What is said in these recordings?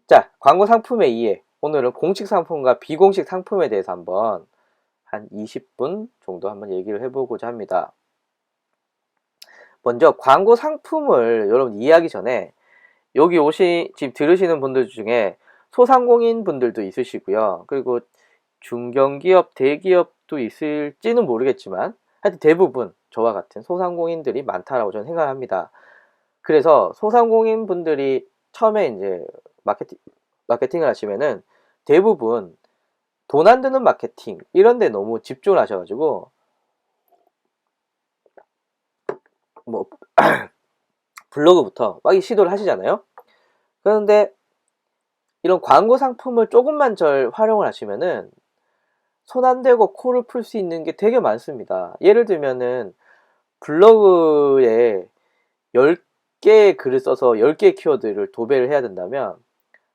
자, 광고 상품의 이해. 오늘은 공식 상품과 비공식 상품에 대해서 한번 한 20분 정도 한번 얘기를 해보고자 합니다. 먼저 광고 상품을 여러분 이해하기 전에 여기 지금 들으시는 분들 중에 소상공인 분들도 있으시고요. 그리고 중견기업, 대기업도 있을지는 모르겠지만 하여튼 대부분 저와 같은 소상공인들이 많다라고 저는 생각합니다. 그래서 소상공인 분들이 처음에 이제 마케팅을 하시면은 대부분 돈 안 드는 마케팅 이런 데 너무 집중을 하셔가지고 뭐 블로그부터 막 시도를 하시잖아요. 그런데 이런 광고 상품을 조금만 절 활용을 하시면은 손 안 대고 코를 풀 수 있는 게 되게 많습니다. 예를 들면은 블로그에 10개의 글을 써서 10개의 키워드를 도배를 해야 된다면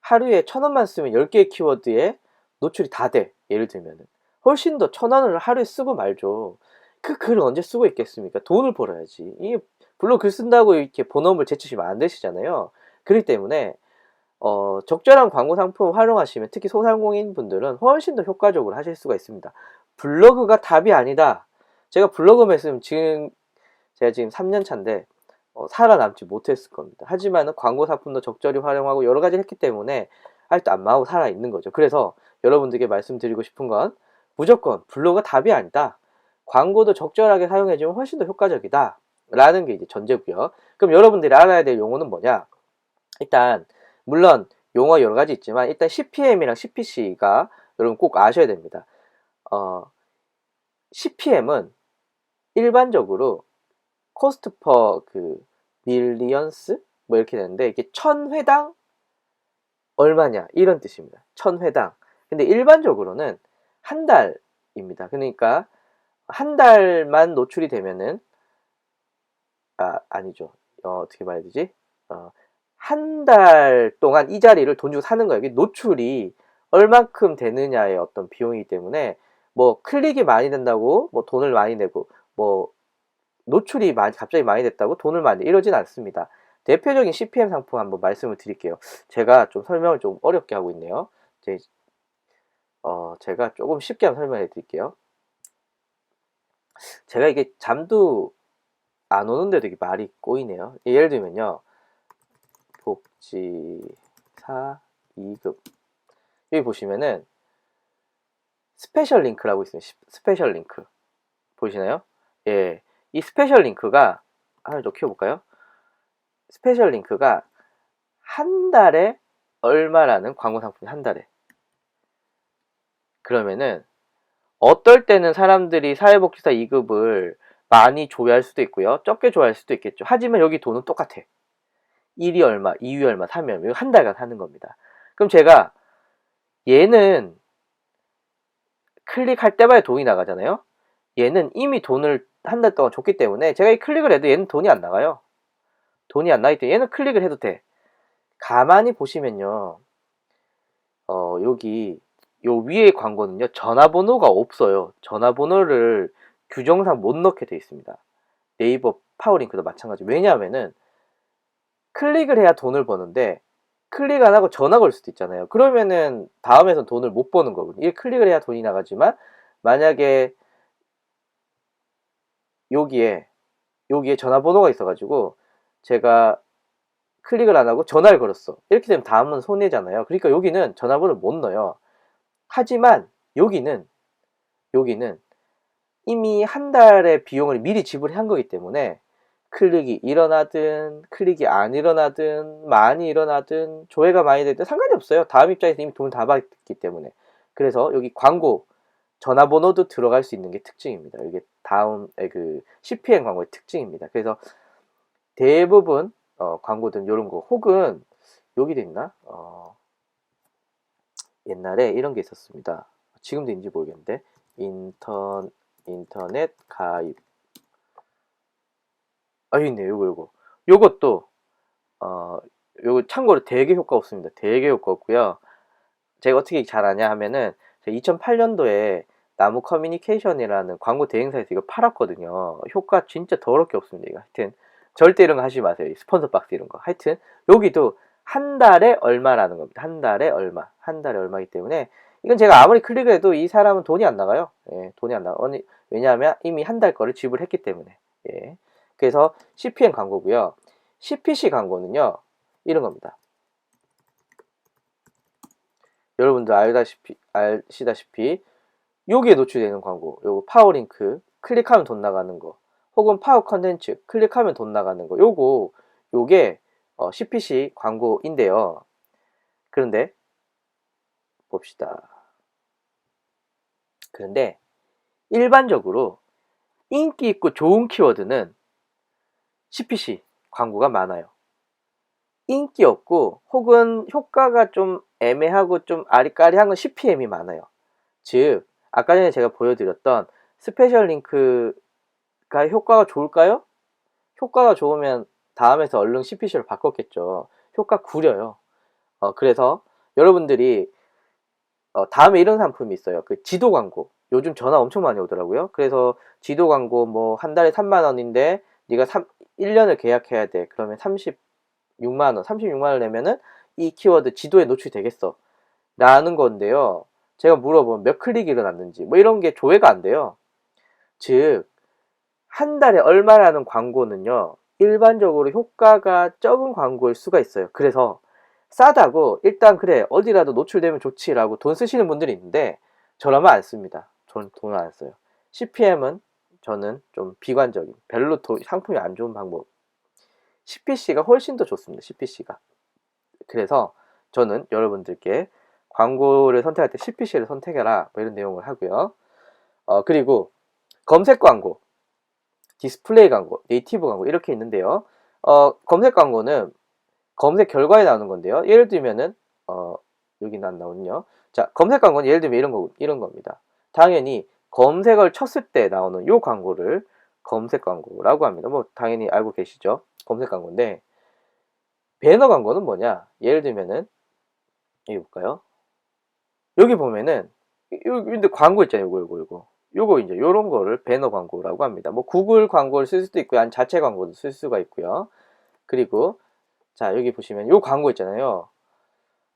하루에 1,000원만 쓰면 10개의 키워드에 노출이 다 돼. 예를 들면은 훨씬 더 1,000원을 하루에 쓰고 말죠. 그 글을 언제 쓰고 있겠습니까? 돈을 벌어야지. 이게 블로그 글 쓴다고 이렇게 본업을 제치시면 안 되시잖아요. 그렇기 때문에 적절한 광고 상품 활용하시면 특히 소상공인 분들은 훨씬 더 효과적으로 하실 수가 있습니다. 블로그가 답이 아니다. 제가 블로그 말씀 제가 지금 3년 차인데 살아남지 못했을 겁니다. 하지만 광고 상품도 적절히 활용하고 여러 가지를 했기 때문에 아직도 안 망하고 살아있는 거죠. 그래서 여러분들께 말씀드리고 싶은 건 무조건 블로그가 답이 아니다. 광고도 적절하게 사용해주면 훨씬 더 효과적이다. 라는 게 이제 전제고요. 그럼 여러분들이 알아야 될 용어는 뭐냐? 일단 물론 용어 여러 가지 있지만 일단 CPM이랑 CPC가 여러분 꼭 아셔야 됩니다. CPM은 일반적으로 코스트 퍼 밀리언스 뭐 이렇게 되는데 이게 1,000회당 얼마냐 이런 뜻입니다. 1,000회당. 근데 일반적으로는 한 달입니다. 그러니까 한 달만 노출이 되면은 아니죠. 어떻게 말해야 되지? 한 달 동안 이 자리를 돈 주고 사는 거예요. 이게 노출이 얼만큼 되느냐의 어떤 비용이기 때문에 뭐 클릭이 많이 된다고 뭐 돈을 많이 내고 뭐 노출이 갑자기 많이 됐다고 돈을 많이 이러진 않습니다. 대표적인 CPM 상품 한번 말씀을 드릴게요. 제가 좀 설명을 좀 어렵게 하고 있네요. 제가 조금 쉽게 한번 설명해 드릴게요. 제가 이게 잠도 안 오는데도 이게 말이 꼬이네요. 예를 들면요. 복지사 2급 여기 보시면은 스페셜 링크라고 있어요. 스페셜 링크 보이시나요? 예, 이 스페셜 링크가 하나 더 키워볼까요? 스페셜 링크가 한 달에 얼마라는 광고 상품이 한 달에 그러면은 어떨 때는 사람들이 사회복지사 2급을 많이 조회할 수도 있고요. 적게 조회할 수도 있겠죠. 하지만 여기 돈은 똑같아. 1위 얼마, 2위 얼마, 3위 얼마. 이거 한 달간 하는 겁니다. 그럼 제가 얘는 클릭할 때마다 돈이 나가잖아요. 얘는 이미 돈을 한 달 동안 줬기 때문에 제가 이 클릭을 해도 얘는 돈이 안 나가요. 돈이 안 나기 때문에 얘는 클릭을 해도 돼. 가만히 보시면요. 여기 요 위에 광고는요. 전화번호가 없어요. 전화번호를 규정상 못 넣게 돼 있습니다. 네이버 파워링크도 마찬가지. 왜냐하면은 클릭을 해야 돈을 버는데 클릭 안 하고 전화 걸 수도 있잖아요. 그러면은 다음에선 돈을 못 버는 거거든요. 이 클릭을 해야 돈이 나가지만 만약에 여기에 전화번호가 있어가지고 제가 클릭을 안 하고 전화를 걸었어. 이렇게 되면 다음은 손해잖아요. 그러니까 여기는 전화번호를 못 넣어요. 하지만 여기는 이미 한 달의 비용을 미리 지불한 거기 때문에 클릭이 일어나든 클릭이 안 일어나든 많이 일어나든 조회가 많이 되든 상관이 없어요. 다음 입장에서 이미 돈을 다 받기 때문에. 그래서 여기 광고 전화번호도 들어갈 수 있는 게 특징입니다. 이게 다음에 CPM 광고의 특징입니다. 그래서 대부분 광고든 이런 거 혹은 여기도 있나? 옛날에 이런 게 있었습니다. 지금도 있는지 모르겠는데 인터넷 가입 여기 있네요. 요것도 요거 참고로 되게 효과 없습니다. 되게 효과 없고요. 제가 어떻게 잘 아냐 하면은 2008년도에 나무 커뮤니케이션이라는 광고 대행사에서 이거 팔았거든요. 효과 진짜 더럽게 없습니다. 이거 하여튼 절대 이런 거 하지 마세요. 스폰서 박스 이런 거. 하여튼 여기도 한 달에 얼마라는 겁니다. 한 달에 얼마. 한 달에 얼마이기 때문에 이건 제가 아무리 클릭을 해도 이 사람은 돈이 안 나가요. 예, 돈이 안 나가. 왜냐하면 이미 한 달 거를 지불했기 때문에. 예. 그래서 CPM 광고고요. CPC 광고는요. 이런 겁니다. 여러분들 아시다시피 여기에 노출되는 광고, 요거 파워링크 클릭하면 돈 나가는 거, 혹은 파워 컨텐츠 클릭하면 돈 나가는 거, 요게 CPC 광고인데요. 그런데 봅시다. 그런데 일반적으로 인기 있고 좋은 키워드는 CPC 광고가 많아요. 인기 없고 혹은 효과가 좀 애매하고 좀 아리까리한 건 CPM이 많아요. 즉 아까 전에 제가 보여드렸던 스페셜 링크가 효과가 좋을까요? 효과가 좋으면 다음에서 얼른 CPC로 바꿨겠죠. 효과 구려요. 그래서 여러분들이 다음에 이런 상품이 있어요. 그 지도 광고. 요즘 전화 엄청 많이 오더라고요. 그래서 지도 광고 뭐 한 달에 3만 원인데 네가 1년을 계약해야 돼. 그러면 36만 원, 36만 원 내면은 이 키워드 지도에 노출되겠어. 라는 건데요. 제가 물어보면 몇 클릭이 일어났는지 뭐 이런 게 조회가 안 돼요. 즉 한 달에 얼마라는 광고는요. 일반적으로 효과가 적은 광고일 수가 있어요. 그래서 싸다고 일단 그래 어디라도 노출되면 좋지라고 돈 쓰시는 분들이 있는데 저라면 안 씁니다. 저는 돈을 안 써요. CPM은 저는 좀 비관적인 별로 상품이 안 좋은 방법. CPC가 훨씬 더 좋습니다. CPC가. 그래서 저는 여러분들께 광고를 선택할 때 CPC를 선택해라 뭐 이런 내용을 하고요. 그리고 검색 광고, 디스플레이 광고, 네이티브 광고 이렇게 있는데요. 검색 광고는 검색 결과에 나오는 건데요. 예를 들면은 여기는 안 나오는요. 자, 검색 광고는 예를 들면 이런 겁니다. 당연히 검색을 쳤을 때 나오는 요 광고를 검색 광고라고 합니다. 뭐 당연히 알고 계시죠? 검색 광고인데 배너 광고는 뭐냐? 예를 들면은 여기 볼까요? 여기 보면은 근데 광고 있잖아요. 요거 이제 요런 거를 배너 광고라고 합니다. 뭐 구글 광고를 쓸 수도 있고요. 아니 자체 광고도 쓸 수가 있고요. 그리고 자, 여기 보시면 요 광고 있잖아요.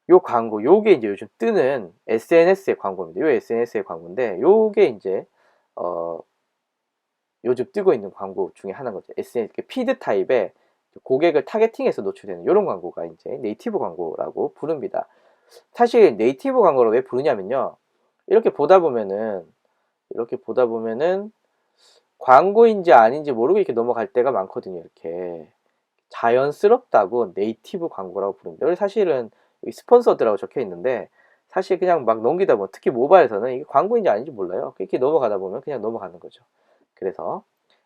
요 광고, 요게 이제 요즘 뜨는 SNS의 광고입니다. 요 SNS의 광고인데, 요게 이제, 요즘 뜨고 있는 광고 중에 하나인 거죠. SNS, 피드 타입의 고객을 타겟팅해서 노출되는 이런 광고가 이제 네이티브 광고라고 부릅니다. 사실 네이티브 광고를 왜 부르냐면요. 이렇게 보다 보면은 광고인지 아닌지 모르고 이렇게 넘어갈 때가 많거든요. 이렇게. 자연스럽다고 네이티브 광고라고 부릅니다. 그래서 사실은 스폰서드라고 적혀 있는데 사실 그냥 막 넘기다 보면 특히 모바일에서는 이게 광고인지 아닌지 몰라요. 이렇게 넘어가다 보면 그냥 넘어가는 거죠. 그래서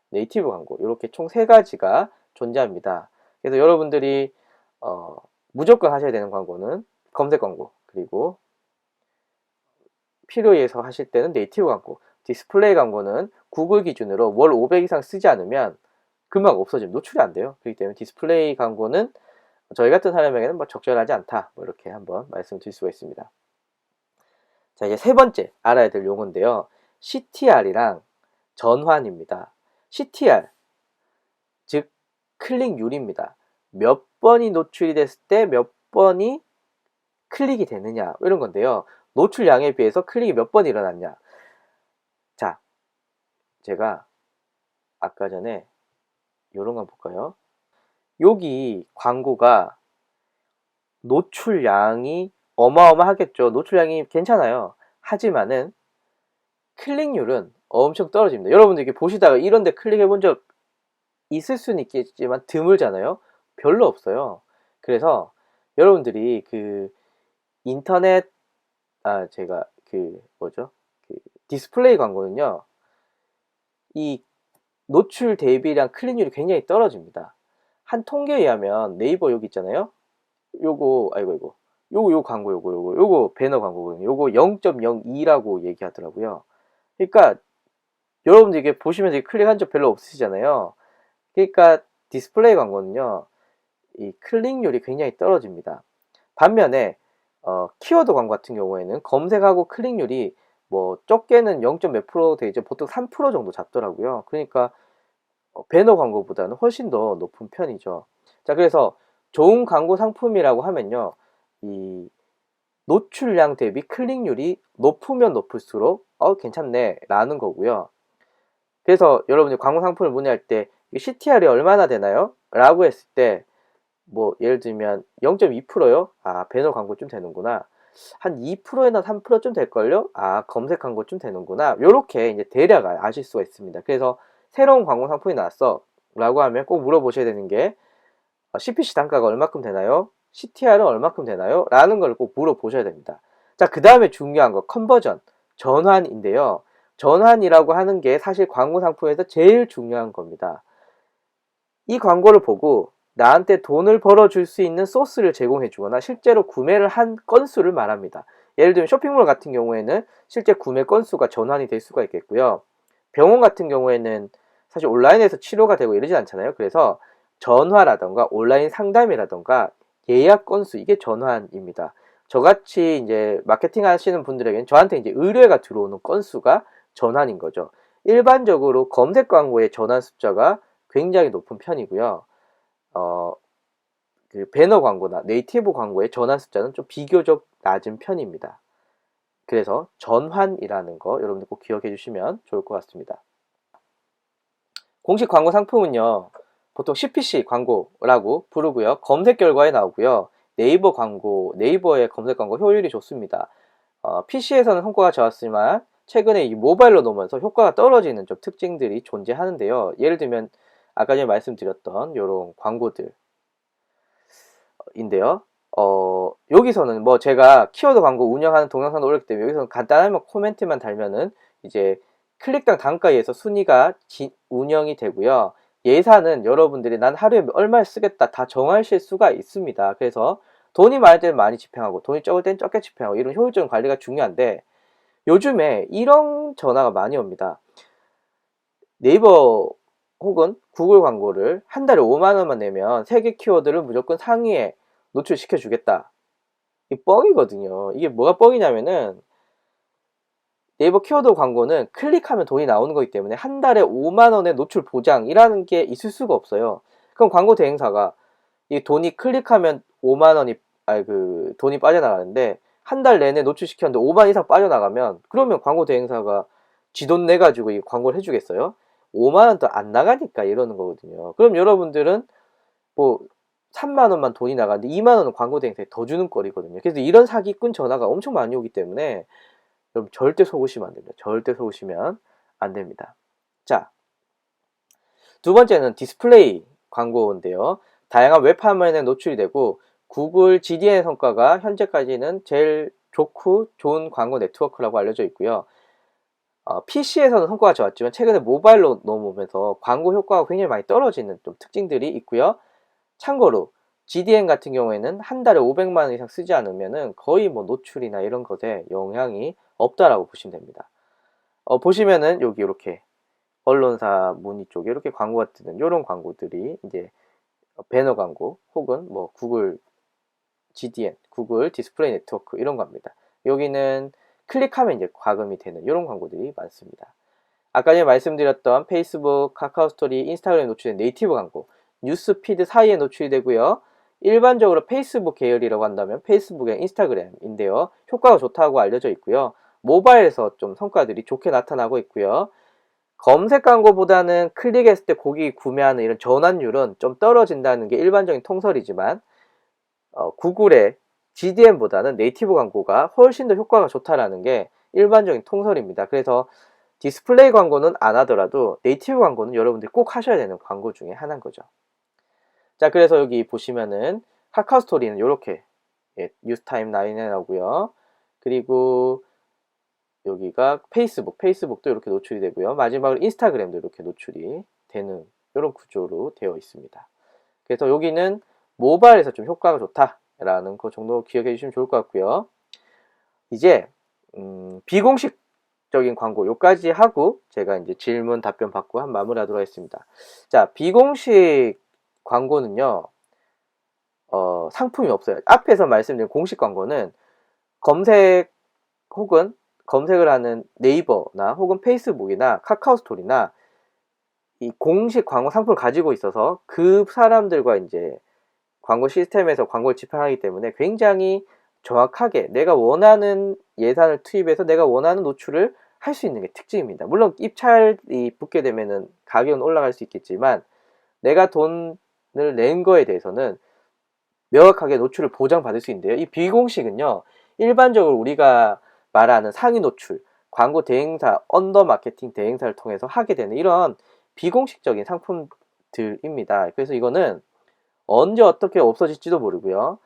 네이티브 광고 이렇게 총 세 가지가 존재합니다. 그래서 여러분들이 무조건 하셔야 되는 광고는 검색 광고 그리고 필요에 의해서 하실 때는 네이티브 광고, 디스플레이 광고는 구글 기준으로 월 500 이상 쓰지 않으면 금방 없어지면 노출이 안 돼요. 그렇기 때문에 디스플레이 광고는 저희 같은 사람에게는 뭐 적절하지 않다. 뭐 이렇게 한번 말씀드릴 수가 있습니다. 자, 이제 세 번째 알아야 될 용어인데요. CTR이랑 전환입니다. CTR, 즉 클릭률입니다. 몇 번이 노출이 됐을 때 몇 번이 클릭이 되느냐 이런 건데요. 노출량에 비해서 클릭이 몇 번 일어났냐. 자, 제가 아까 전에 이런 거 볼까요? 여기 광고가 노출량이 어마어마하겠죠. 노출량이 괜찮아요. 하지만은 클릭률은 엄청 떨어집니다. 여러분들 이렇게 보시다가 이런 데 클릭해 본 적 있을 수는 있겠지만 드물잖아요. 별로 없어요. 그래서 여러분들이 그 인터넷 제가 그 디스플레이 광고는요. 이 노출 대비량 클릭률이 굉장히 떨어집니다. 한 통계에 의하면 네이버 여기 있잖아요. 요 광고 요거 배너 광고거든요. 요거 0.02라고 얘기하더라고요. 그러니까 여러분들 이게 보시면서 클릭한 적 별로 없으시잖아요. 그러니까 디스플레이 광고는요. 이 클릭률이 굉장히 떨어집니다. 반면에 키워드 광고 같은 경우에는 검색하고 클릭률이 뭐 적게는 0. 몇 프로 되죠. 보통 3% 정도 잡더라고요. 그러니까 배너 광고보다는 훨씬 더 높은 편이죠. 자, 그래서 좋은 광고 상품이라고 하면요, 이 노출량 대비 클릭률이 높으면 높을수록 괜찮네 라는 거고요. 그래서 여러분이 광고 상품을 문의할 때 CTR이 얼마나 되나요? 라고 했을 때 뭐 예를 들면 0.2%요? 아, 배너 광고쯤 되는구나. 한 2%에나 3%쯤 될걸요? 아, 검색 광고쯤 되는구나. 요렇게 이제 대략 아실 수가 있습니다. 그래서 새로운 광고 상품이 나왔어 라고 하면 꼭 물어보셔야 되는 게 CPC 단가가 얼마큼 되나요? CTR은 얼마큼 되나요? 라는 걸 꼭 물어보셔야 됩니다. 자, 그 다음에 중요한 거 컨버전, 전환인데요. 전환이라고 하는 게 사실 광고 상품에서 제일 중요한 겁니다. 이 광고를 보고 나한테 돈을 벌어줄 수 있는 소스를 제공해 주거나 실제로 구매를 한 건수를 말합니다. 예를 들면 쇼핑몰 같은 경우에는 실제 구매 건수가 전환이 될 수가 있겠고요. 병원 같은 경우에는 사실 온라인에서 치료가 되고 이러지 않잖아요. 그래서 전화라던가 온라인 상담이라던가 예약 건수, 이게 전환입니다. 저같이 이제 마케팅 하시는 분들에게는 저한테 이제 의뢰가 들어오는 건수가 전환인 거죠. 일반적으로 검색 광고의 전환 숫자가 굉장히 높은 편이고요. 그 배너 광고나 네이티브 광고의 전환 숫자는 좀 비교적 낮은 편입니다. 그래서 전환이라는 거 여러분들 꼭 기억해 주시면 좋을 것 같습니다. 공식 광고 상품은요, 보통 CPC 광고라고 부르고요. 검색 결과에 나오고요. 네이버 광고, 네이버의 검색 광고 효율이 좋습니다. PC에서는 성과가 좋았지만 최근에 이 모바일로 넘어서 효과가 떨어지는 좀 특징들이 존재하는데요. 예를 들면 아까 전에 말씀드렸던 이런 광고들인데요. 여기서는 뭐 제가 키워드 광고 운영하는 동영상도 올렸기 때문에 여기서는 간단하면 코멘트만 달면은 이제 클릭당 단가에 의해서 순위가 운영이 되고요. 예산은 여러분들이 난 하루에 얼마 쓰겠다 다 정하실 수가 있습니다. 그래서 돈이 많을 때는 많이 집행하고 돈이 적을 때는 적게 집행하고 이런 효율적인 관리가 중요한데, 요즘에 이런 전화가 많이 옵니다. 네이버 혹은 구글 광고를 한 달에 5만 원만 내면 3개 키워드를 무조건 상위에 노출시켜 주겠다. 이 뻥이거든요. 이게 뭐가 뻥이냐면은 네이버 키워드 광고는 클릭하면 돈이 나오는 거기 때문에 한 달에 5만 원의 노출 보장이라는 게 있을 수가 없어요. 그럼 광고 대행사가 이 돈이 클릭하면 5만 원이 돈이 빠져나가는데 한 달 내내 노출시켰는데 5만 이상 빠져나가면, 그러면 광고 대행사가 지 돈 내 가지고 이 광고를 해주겠어요? 5만 원도 안 나가니까 이러는 거거든요. 그럼 여러분들은 뭐 3만 원만 돈이 나가는데 2만 원은 광고 대행사에 더 주는 꼴이거든요. 그래서 이런 사기꾼 전화가 엄청 많이 오기 때문에 여러분 절대 속으시면 안 됩니다. 절대 속으시면 안 됩니다. 자, 두 번째는 디스플레이 광고인데요. 다양한 웹 화면에 노출이 되고 구글 GDN 성과가 현재까지는 제일 좋고 좋은 광고 네트워크라고 알려져 있고요. PC에서는 성과가 좋았지만 최근에 모바일로 넘어오면서 광고 효과가 굉장히 많이 떨어지는 좀 특징들이 있고요. 참고로 GDN 같은 경우에는 한 달에 500만 원 이상 쓰지 않으면은 거의 뭐 노출이나 이런 것에 영향이 없다라고 보시면 됩니다. 보시면은 여기 이렇게 언론사 문의 쪽에 이렇게 광고가 뜨는 이런 광고들이 이제 배너 광고 혹은 뭐 구글 GDN, 구글 디스플레이 네트워크 이런 겁니다. 여기는 클릭하면 이제 과금이 되는 이런 광고들이 많습니다. 아까 전에 말씀드렸던 페이스북, 카카오 스토리, 인스타그램에 노출된 네이티브 광고, 뉴스 피드 사이에 노출이 되고요. 일반적으로 페이스북 계열이라고 한다면 페이스북에 인스타그램인데요. 효과가 좋다고 알려져 있고요. 모바일에서 좀 성과들이 좋게 나타나고 있고요. 검색 광고보다는 클릭했을 때 고객이 구매하는 이런 전환율은 좀 떨어진다는 게 일반적인 통설이지만 구글의 GDN보다는 네이티브 광고가 훨씬 더 효과가 좋다라는 게 일반적인 통설입니다. 그래서 디스플레이 광고는 안 하더라도 네이티브 광고는 여러분들이 꼭 하셔야 되는 광고 중에 하나인 거죠. 자, 그래서 여기 보시면은 카카오 스토리는 이렇게 뉴스타임 9에 나오고요. 그리고 여기가 페이스북도 이렇게 노출이 되고요. 마지막으로 인스타그램도 이렇게 노출이 되는 이런 구조로 되어 있습니다. 그래서 여기는 모바일에서 좀 효과가 좋다라는 거 정도 기억해 주시면 좋을 것 같고요. 이제 비공식적인 광고 요까지 하고 제가 이제 질문 답변 받고 한 마무리하도록 하겠습니다. 자, 비공식 광고는요, 상품이 없어요. 앞에서 말씀드린 공식 광고는 검색 혹은 검색을 하는 네이버나 혹은 페이스북이나 카카오 스토리나 이 공식 광고 상품을 가지고 있어서 그 사람들과 이제 광고 시스템에서 광고를 집행하기 때문에 굉장히 정확하게 내가 원하는 예산을 투입해서 내가 원하는 노출을 할 수 있는 게 특징입니다. 물론 입찰이 붙게 되면은 가격은 올라갈 수 있겠지만 내가 돈을 낸 거에 대해서는 명확하게 노출을 보장받을 수 있는데요. 이 비공식은요, 일반적으로 우리가 말하는 상위 노출, 광고 대행사, 언더 마케팅 대행사를 통해서 하게 되는 이런 비공식적인 상품들입니다. 그래서 이거는 언제 어떻게 없어질지도 모르고요.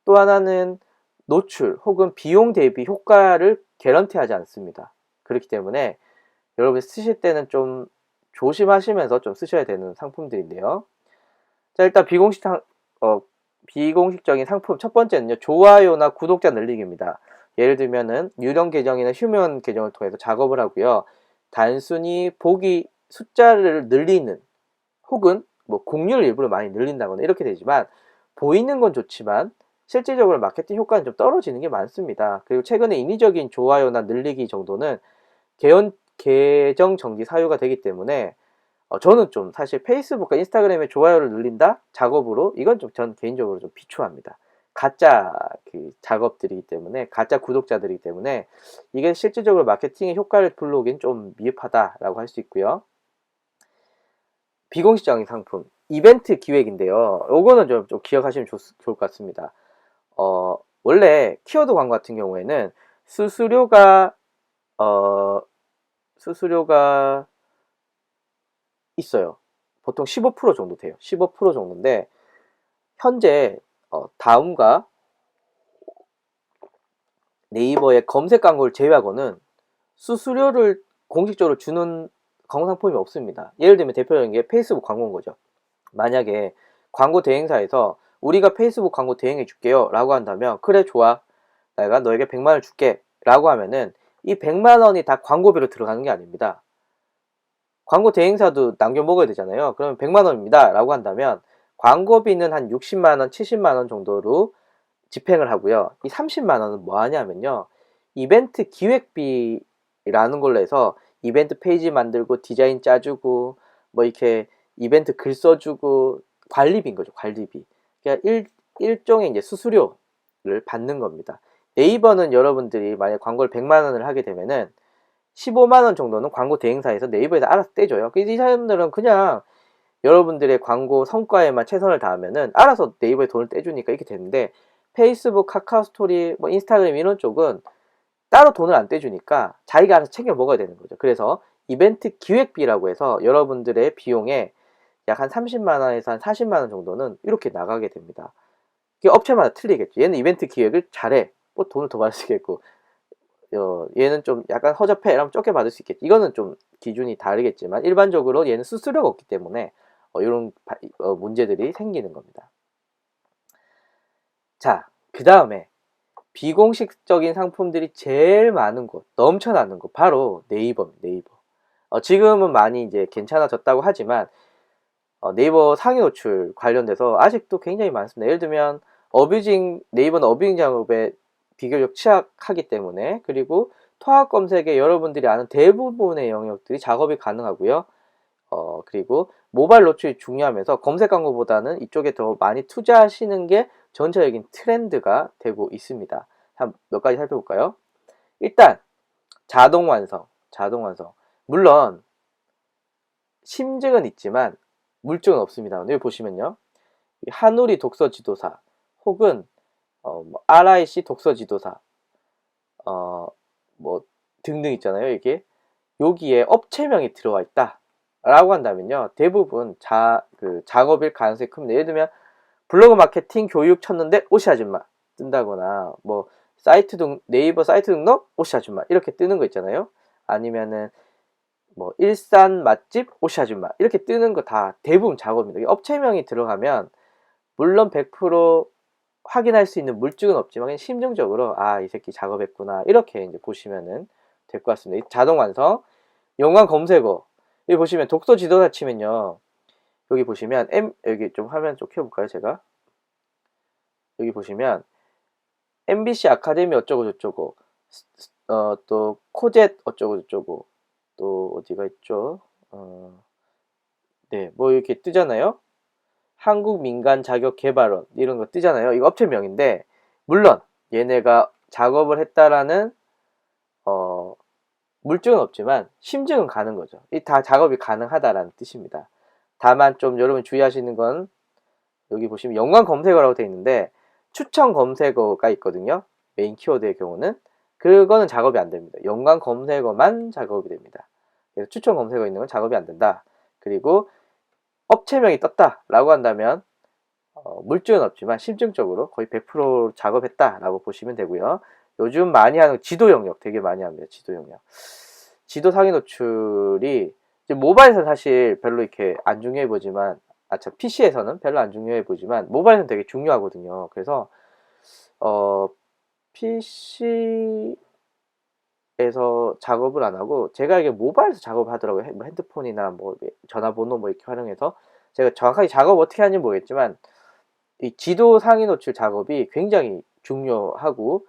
또 하나는 노출 혹은 비용 대비 효과를 개런티하지 않습니다. 그렇기 때문에 여러분 쓰실 때는 좀 조심하시면서 좀 쓰셔야 되는 상품들인데요. 자, 일단 비공식적인 상품 첫 번째는요, 좋아요나 구독자 늘리기입니다. 예를 들면은 유령 계정이나 휴면 계정을 통해서 작업을 하고요. 단순히 보기 숫자를 늘리는 혹은 뭐 공유를 일부러 많이 늘린다거나 이렇게 되지만 보이는 건 좋지만 실질적으로 마케팅 효과는 좀 떨어지는 게 많습니다. 그리고 최근에 인위적인 좋아요나 늘리기 정도는 계정 정지 사유가 되기 때문에 저는 좀 사실 페이스북과 인스타그램에 좋아요를 늘린다 작업으로 이건 좀 전 개인적으로 좀 비추합니다. 가짜 그 작업들이기 때문에 가짜 구독자들이기 때문에 이게 실질적으로 마케팅의 효과를 불러오긴 좀 미흡하다라고 할 수 있고요. 비공식적인 상품 이벤트 기획인데요. 요거는 좀 기억하시면 좋을 것 같습니다. 원래 키워드 광고 같은 경우에는 수수료가 어, 수수료가 있어요. 보통 15% 정도 돼요. 15% 정도인데 현재 다음과 네이버의 검색 광고를 제외하고는 수수료를 공식적으로 주는 광고 상품이 없습니다. 예를 들면 대표적인 게 페이스북 광고인 거죠. 만약에 광고 대행사에서 우리가 페이스북 광고 대행해 줄게요 라고 한다면 그래 좋아 내가 너에게 100만원을 줄게 라고 하면은 이 100만원이 다 광고비로 들어가는 게 아닙니다. 광고 대행사도 남겨 먹어야 되잖아요. 그러면 100만원입니다 라고 한다면 광고비는 한 60만원 70만원 정도로 집행을 하고요. 이 30만원은 뭐 하냐면요, 이벤트 기획비라는 걸로 해서 이벤트 페이지 만들고 디자인 짜주고 뭐 이렇게 이벤트 글 써주고 관리비인 거죠. 관리비. 그러니까 일종의 이제 수수료를 받는 겁니다. 네이버는 여러분들이 만약 광고를 100만원을 하게 되면은 15만원 정도는 광고 대행사에서 네이버에서 알아서 떼줘요. 그래서 이 사람들은 그냥 여러분들의 광고 성과에만 최선을 다하면은 알아서 네이버에 돈을 떼주니까 이렇게 되는데, 페이스북, 카카오 스토리, 뭐 인스타그램 이런 쪽은 따로 돈을 안 떼주니까 자기가 알아서 챙겨 먹어야 되는 거죠. 그래서 이벤트 기획비라고 해서 여러분들의 비용에 약 한 30만원에서 한 40만원 정도는 이렇게 나가게 됩니다. 이게 업체마다 틀리겠죠. 얘는 이벤트 기획을 잘해. 뭐 돈을 더 받을 수 있겠고, 얘는 좀 약간 허접해. 이러면 적게 받을 수 있겠지. 이거는 좀 기준이 다르겠지만, 일반적으로 얘는 수수료가 없기 때문에, 이런 문제들이 생기는 겁니다. 자, 그 다음에, 비공식적인 상품들이 제일 많은 곳, 넘쳐나는 곳, 바로 네이버입니다. 네이버. 지금은 많이 이제 괜찮아졌다고 하지만, 네이버 상위 노출 관련돼서 아직도 굉장히 많습니다. 예를 들면 네이버는 어뷰징 작업에 비교적 취약하기 때문에, 그리고 토합 검색에 여러분들이 아는 대부분의 영역들이 작업이 가능하고요. 그리고 모바일 노출이 중요하면서 검색 광고보다는 이쪽에 더 많이 투자하시는 게 전체적인 트렌드가 되고 있습니다. 몇 가지 살펴볼까요? 일단 자동 완성. 물론 심증은 있지만 물증은 없습니다. 여기 보시면요, 한우리 독서 지도사 혹은 RIC 독서 지도사 뭐 등등 있잖아요. 이게 여기에 업체명이 들어와 있다 라고 한다면요, 대부분 작업일 가능성이 큽니다. 예를 들면 블로그 마케팅 교육 쳤는데 오시 아줌마 뜬다거나, 뭐 네이버 사이트 등록 오시 아줌마 이렇게 뜨는 거 있잖아요. 아니면은 뭐 일산 맛집 오시 아줌마 이렇게 뜨는 거 다 대부분 작업입니다. 업체명이 들어가면 물론 100% 확인할 수 있는 물증은 없지만 그냥 심정적으로 이 새끼 작업했구나 이렇게 이제 보시면은 될 것 같습니다. 자동 완성. 연관 검색어 여기 보시면 독서 지도사 치면요, 여기 보시면 여기 좀 화면 좀 켜볼까요? 제가 여기 보시면 MBC 아카데미 어쩌고 저쩌고, 또 코젯 어쩌고 저쩌고, 또 어디가 있죠? 네, 뭐 이렇게 뜨잖아요. 한국민간자격개발원 이런 거 뜨잖아요. 이거 업체명인데 물론 얘네가 작업을 했다라는 물증은 없지만 심증은 가는 거죠. 이 다 작업이 가능하다라는 뜻입니다. 다만 좀 여러분 주의하시는 건 여기 보시면 연관 검색어라고 되어 있는데 추천 검색어가 있거든요. 메인 키워드의 경우는 그거는 작업이 안 됩니다. 연관 검색어만 작업이 됩니다. 그래서 추천 검색어 있는 건 작업이 안 된다. 그리고 업체명이 떴다라고 한다면 물증은 없지만 심증적으로 거의 100% 작업했다라고 보시면 되고요. 요즘 많이 하는 지도 영역 되게 많이 합니다. 지도 영역. 지도 상위 노출이 모바일에서 사실 별로 이렇게 안 중요해 보지만 참 PC에서는 별로 안 중요해 보지만 모바일에서는 되게 중요하거든요. 그래서 PC에서 작업을 안 하고 제가 이게 모바일에서 작업을 하더라고요. 뭐 핸드폰이나 뭐 전화번호 뭐 이렇게 활용해서 제가 정확하게 작업 어떻게 하는지 모르겠지만 이 지도 상위 노출 작업이 굉장히 중요하고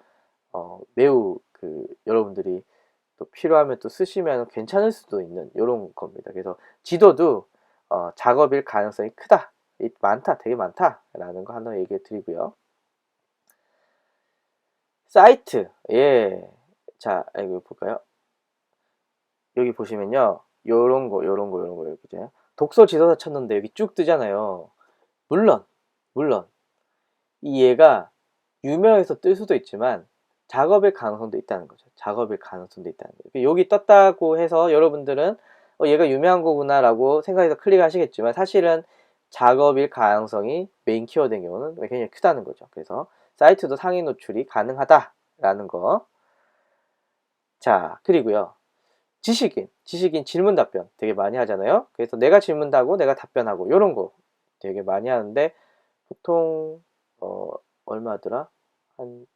매우 여러분들이 또 필요하면 또 쓰시면 괜찮을 수도 있는 이런 겁니다. 그래서 지도도 작업일 가능성이 크다, 많다, 되게 많다라는 거 하나 얘기해 드리고요. 사이트, 예, 자, 이거 볼까요? 여기 보시면요, 요런 거 이렇게 독서 지도사 쳤는데 여기 쭉 뜨잖아요. 물론 이 얘가 유명해서 뜰 수도 있지만 작업일 가능성도 있다는 거죠. 작업일 가능성도 있다는 거죠. 여기 떴다고 해서 여러분들은 얘가 유명한 거구나 라고 생각해서 클릭하시겠지만 사실은 작업일 가능성이 메인 키워드인 경우는 굉장히 크다는 거죠. 그래서 사이트도 상위 노출이 가능하다라는 거. 자, 그리고요. 지식인 질문 답변 되게 많이 하잖아요. 그래서 내가 질문하고 내가 답변하고 이런 거 되게 많이 하는데 보통 얼마더라? 한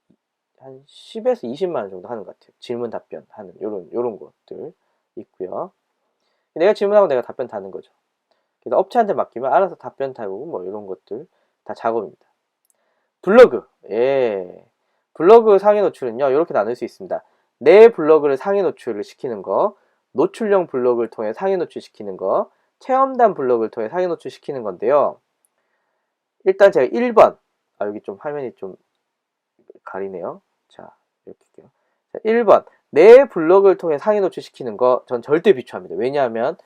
10에서 20만 원 정도 하는 것 같아요. 질문 답변 하는 요런 것들 있고요. 내가 질문하고 내가 답변 다는 거죠. 그래서 업체한테 맡기면 알아서 답변 다고 뭐 이런 것들 다 작업입니다. 블로그, 예, 블로그 상위 노출은요 이렇게 나눌 수 있습니다. 내 블로그를 상위 노출을 시키는 거, 노출형 블로그를 통해 상위 노출 시키는 거, 체험단 블로그를 통해 상위 노출 시키는 건데요. 일단 제가 1번, 여기 좀 화면이 좀 가리네요. 자, 이렇게 할게요. 자, 1번, 내 블로그를 통해 상위 노출 시키는 거 전 절대 비추합니다. 왜냐하면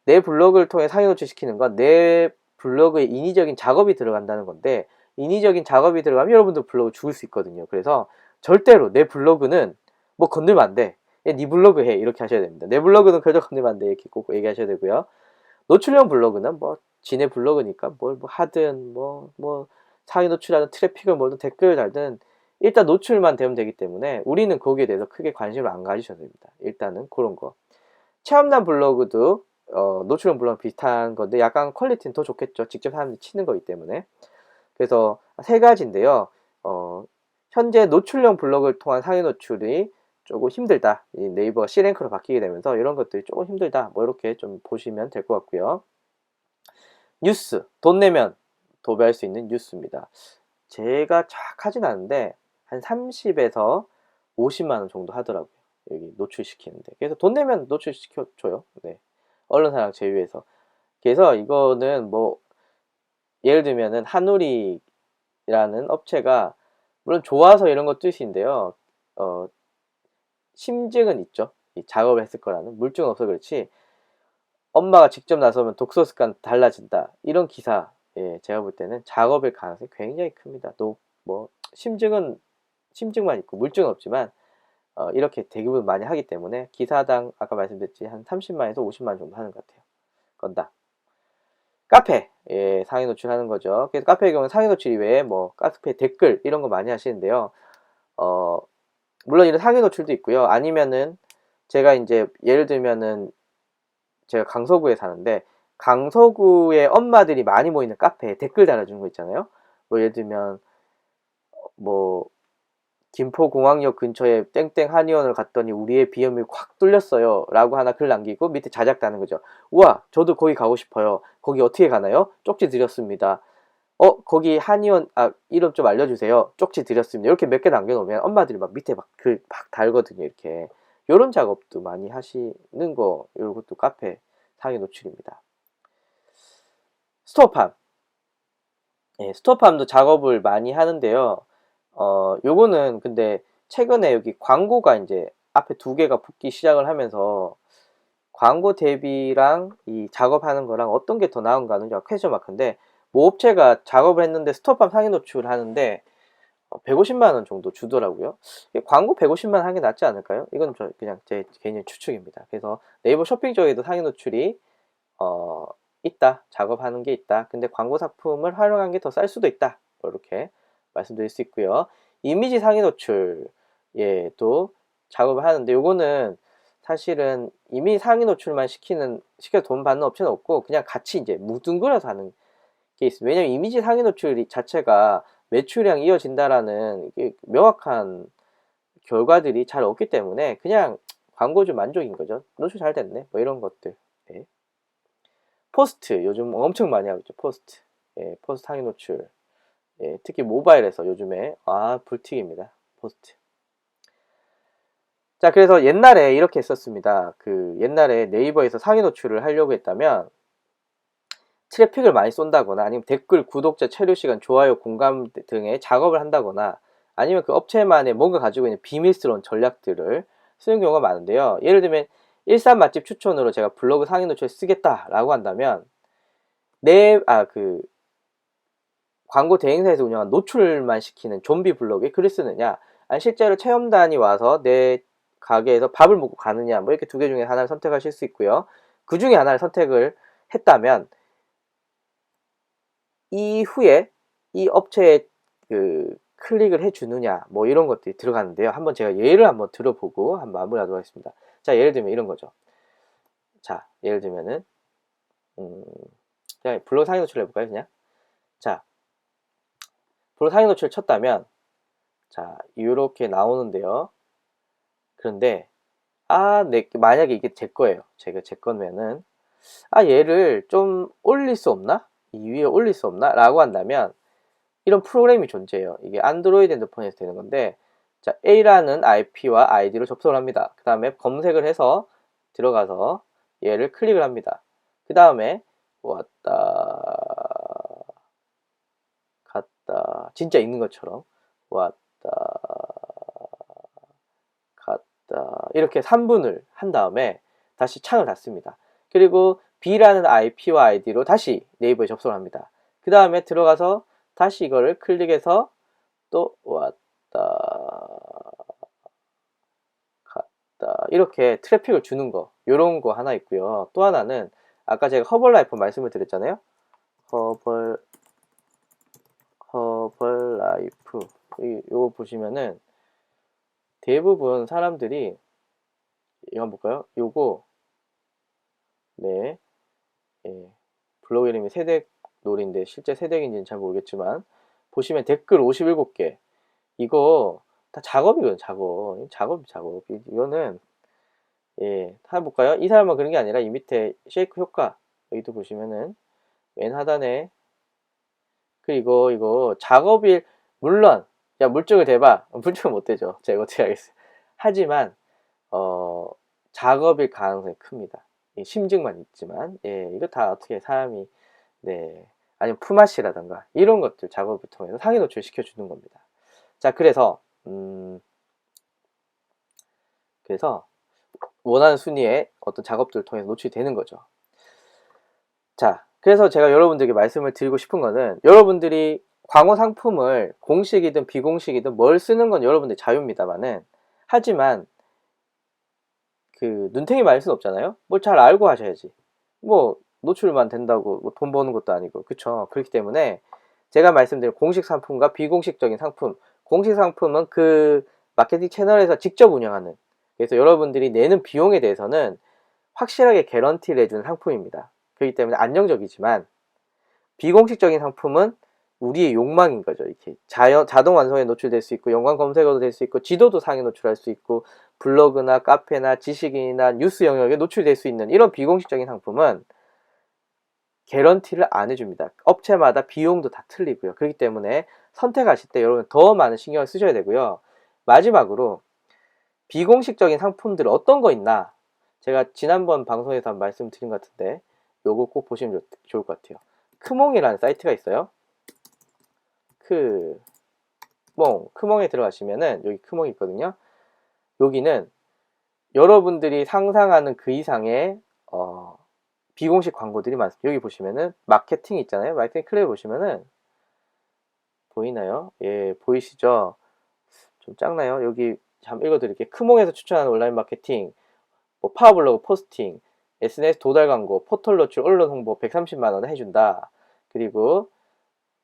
내 블로그를 통해 상위 노출 시키는 건 내 블로그에 인위적인 작업이 들어간다는 건데 인위적인 작업이 들어가면 여러분들 블로그 죽을 수 있거든요. 그래서 절대로 내 블로그는 뭐 건들면 안 돼. 네 블로그 해. 이렇게 하셔야 됩니다. 내 블로그는 절대 건들면 안 돼. 이렇게 꼭 얘기하셔야 되고요. 노출형 블로그는 뭐 지네 블로그니까 뭘 뭐 하든 뭐 상위 노출하든 트래픽을 뭐든 댓글을 달든 일단 노출만 되면 되기 때문에 우리는 거기에 대해서 크게 관심을 안 가지셔도 됩니다. 일단은 그런 거. 체험단 블로그도 노출형 블로그 비슷한 건데 약간 퀄리티는 더 좋겠죠. 직접 사람들이 치는 거기 때문에. 그래서 세 가지인데요. 현재 노출형 블로그를 통한 상위 노출이 조금 힘들다. 이 네이버가 C랭크로 바뀌게 되면서 이런 것들이 조금 힘들다. 뭐 이렇게 좀 보시면 될 것 같고요. 뉴스, 돈 내면 도배할 수 있는 뉴스입니다. 제가 정확하진 않은데 한 30에서 50만 원 정도 하더라고요. 여기 노출시키는데. 그래서 돈 내면 노출시켜줘요. 네. 언론사랑 제휴해서. 그래서 이거는 뭐 예를 들면은 한우리라는 업체가 물론 좋아서 이런 거 뜻인데요. 심증은 있죠. 이 작업을 했을 거라는 물증은 없어 그렇지. 엄마가 직접 나서면 독서 습관 달라진다. 이런 기사, 예, 제가 볼 때는 작업일 가능성이 굉장히 큽니다. 또 뭐 심증만 있고 물증은 없지만 이렇게 대부분 많이 하기 때문에 기사당 아까 말씀드렸지 한 30만에서 50만 정도 하는 것 같아요. 건다. 카페, 예, 상위 노출하는 거죠. 그래서 카페의 경우는 상위 노출 이외에 뭐 카페 댓글 이런 거 많이 하시는데요. 물론 이런 상위 노출도 있고요. 아니면은 제가 이제 예를 들면은 제가 강서구에 사는데 강서구의 엄마들이 많이 모이는 카페에 댓글 달아주는 거 있잖아요. 뭐 예를 들면 뭐 김포공항역 근처에 땡땡 한의원을 갔더니 우리의 비염이 확 뚫렸어요 라고 하나 글 남기고 밑에 자작다는 거죠. 우와 저도 거기 가고 싶어요. 거기 어떻게 가나요? 쪽지 드렸습니다. 거기 한의원 이름 좀 알려주세요. 쪽지 드렸습니다. 이렇게 몇 개 남겨놓으면 엄마들이 막 밑에 막 글 막 달거든요. 이렇게 요런 작업도 많이 하시는 거 요것도 카페 상위 노출입니다. 스토어팜 예, 스토어팜도 작업을 많이 하는데요. 요거는 근데 최근에 여기 광고가 이제 앞에 두 개가 붙기 시작을 하면서 광고 대비랑 이 작업하는 거랑 어떤 게 더 나은가는 퀘스천 마크인데, 뭐 업체가 작업을 했는데 스토어팜 상위 노출을 하는데 150만 원 정도 주더라고요. 광고 150만 원 하는 게 낫지 않을까요? 이건 그냥 제 개인의 추측입니다. 그래서 네이버 쇼핑 쪽에도 상위 노출이 어, 있다. 작업하는 게 있다. 근데 광고 상품을 활용한 게 더 쌀 수도 있다. 뭐 이렇게 말씀드릴 수 있고요. 이미지 상위 노출, 예, 또 작업을 하는데, 요거는 사실은 이미지 상위 노출만 시켜 돈 받는 업체는 없고, 그냥 같이 이제 뭉뚱그려서 하는 게 있습니다. 왜냐면 이미지 상위 노출 자체가 매출량 이어진다라는 명확한 결과들이 잘 없기 때문에 그냥 광고주 만족인 거죠. 노출 잘 됐네. 뭐 이런 것들. 네. 포스트 요즘 엄청 많이 하고 있죠. 포스트. 예, 포스트 상위 노출. 예, 특히 모바일에서 요즘에 불튀깁니다. 포스트. 자, 그래서 옛날에 이렇게 했었습니다. 그 옛날에 네이버에서 상위 노출을 하려고 했다면 트래픽을 많이 쏜다거나, 아니면 댓글, 구독자, 체류 시간, 좋아요, 공감 등의 작업을 한다거나, 아니면 그 업체만의 뭔가 가지고 있는 비밀스러운 전략들을 쓰는 경우가 많은데요. 예를 들면 일산 맛집 추천으로 제가 블로그 상위 노출 쓰겠다라고 한다면, 그 광고 대행사에서 운영한 노출만 시키는 좀비 블로그에 글을 쓰느냐, 아니 실제로 체험단이 와서 내 가게에서 밥을 먹고 가느냐, 뭐 이렇게 두 개 중에 하나를 선택하실 수 있고요. 그 중에 하나를 선택을 했다면 이후에 이 업체에 그 클릭을 해 주느냐, 뭐 이런 것들이 들어가는데요. 한번 제가 예를 한번 들어보고 한번 마무리하도록 하겠습니다. 자, 예를 들면 이런 거죠. 자, 예를 들면은 그냥 블로그 상위 노출을 해볼까요, 그냥? 자, 블로그 상위 노출을 쳤다면, 자, 이렇게 나오는데요. 그런데 만약에 이게 제 거예요. 제 거면은 얘를 좀 올릴 수 없나? 이 위에 올릴 수 없나? 라고 한다면 이런 프로그램이 존재해요. 이게 안드로이드 핸드폰에서 되는 건데, 자, A라는 IP와 ID로 접속을 합니다. 그 다음에 검색을 해서 들어가서 얘를 클릭을 합니다. 그 다음에 왔다 갔다, 진짜 있는 것처럼 왔다 갔다 이렇게 3분을 한 다음에 다시 창을 닫습니다. 그리고 B라는 IP와 ID로 다시 네이버에 접속을 합니다. 그 다음에 들어가서 다시 이거를 클릭해서 또 왔다 갔다 이렇게 트래픽을 주는 거, 요런 거 하나 있고요. 또 하나는 아까 제가 허벌라이프 말씀을 드렸잖아요. 허벌라이프 이거 보시면은 대부분 사람들이 이거 한번 볼까요? 요거 네, 예, 블로그 이름이 새댁놀이인데 실제 새댁인지는 잘 모르겠지만 보시면 댓글 57개, 이거 다 작업이거든요. 작업. 이거는 예, 한번 볼까요? 이 사람만 그런 게 아니라 이 밑에 쉐이크 효과 여기도 보시면은 맨 하단에 이거 작업일, 물론 야 물증을 대봐, 물증은 못 대죠. 제가 어떻게 하겠어요. 하지만 작업일 가능성이 큽니다. 심증만 있지만, 예, 이거 다 어떻게 사람이, 네, 아니면 품앗이라던가 이런 것들 작업을 통해서 상위 노출 시켜주는 겁니다. 자, 그래서 원하는 순위의 어떤 작업들을 통해서 노출이 되는 거죠. 자, 그래서 제가 여러분들에게 말씀을 드리고 싶은 거는, 여러분들이 광고 상품을 공식이든 비공식이든 뭘 쓰는 건 여러분들 자유입니다만은, 하지만 그 눈탱이 맞을 순 없잖아요. 뭘 잘 알고 하셔야지. 뭐 노출만 된다고 뭐돈 버는 것도 아니고, 그쵸? 그렇기 때문에 제가 말씀드린 공식 상품과 비공식적인 상품, 공식 상품은 그 마케팅 채널에서 직접 운영하는, 그래서 여러분들이 내는 비용에 대해서는 확실하게 개런티를 해주는 상품입니다. 그렇기 때문에 안정적이지만, 비공식적인 상품은 우리의 욕망인 거죠. 이렇게 자동 완성에 노출될 수 있고, 연관 검색어도 될 수 있고, 지도도 상에 노출할 수 있고, 블로그나 카페나 지식인이나 뉴스 영역에 노출될 수 있는 이런 비공식적인 상품은 개런티를 안 해줍니다. 업체마다 비용도 다 틀리고요. 그렇기 때문에 선택하실 때 여러분 더 많은 신경을 쓰셔야 되고요. 마지막으로 비공식적인 상품들 어떤 거 있나, 제가 지난번 방송에서 한 말씀 드린 것 같은데 요거 꼭 보시면 좋을 것 같아요. 크몽이라는 사이트가 있어요. 크몽에 들어가시면은 여기 크몽이 있거든요. 여기는 여러분들이 상상하는 그 이상의 비공식 광고들이 많습니다. 여기 보시면은 마케팅 있잖아요. 마케팅 클립 보시면은 보이나요? 예, 보이시죠? 좀 작나요? 여기 잠 읽어드릴게요. 크몽에서 추천하는 온라인 마케팅, 뭐 파워블로그 포스팅, SNS 도달 광고, 포털 노출, 언론 홍보 130만 원 해준다. 그리고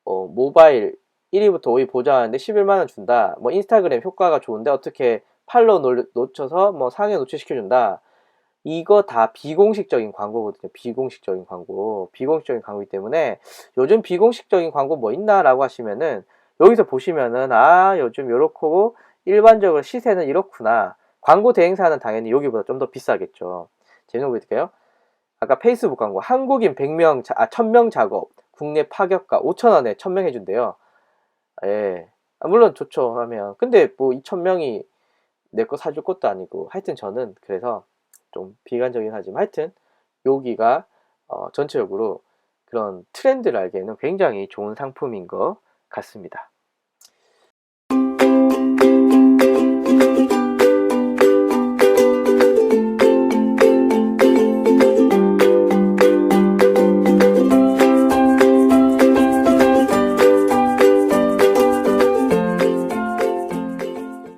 모바일 1위부터 5위 보장하는데 11만 원 준다. 뭐 인스타그램 효과가 좋은데 어떻게 팔로우 놓쳐서 뭐 상해 노출시켜준다. 이거 다 비공식적인 광고거든요. 비공식적인 광고. 비공식적인 광고이기 때문에 요즘 비공식적인 광고 뭐 있나라고 하시면은 여기서 보시면은 요즘 요렇고 일반적으로 시세는 이렇구나. 광고 대행사는 당연히 여기보다 좀 더 비싸겠죠. 재밌는 거 보여드릴게요. 아까 페이스북 광고 한국인 100명 1000명 작업 국내 파격가 5,000원에 1000명 해준대요. 예. 물론 좋죠 하면 근데 뭐 2,000명이 내 거 사줄 것도 아니고 하여튼 저는 그래서 좀 비관적이긴 하지만 하여튼 여기가 전체적으로 그런 트렌드를 알기에는 굉장히 좋은 상품인 것 같습니다.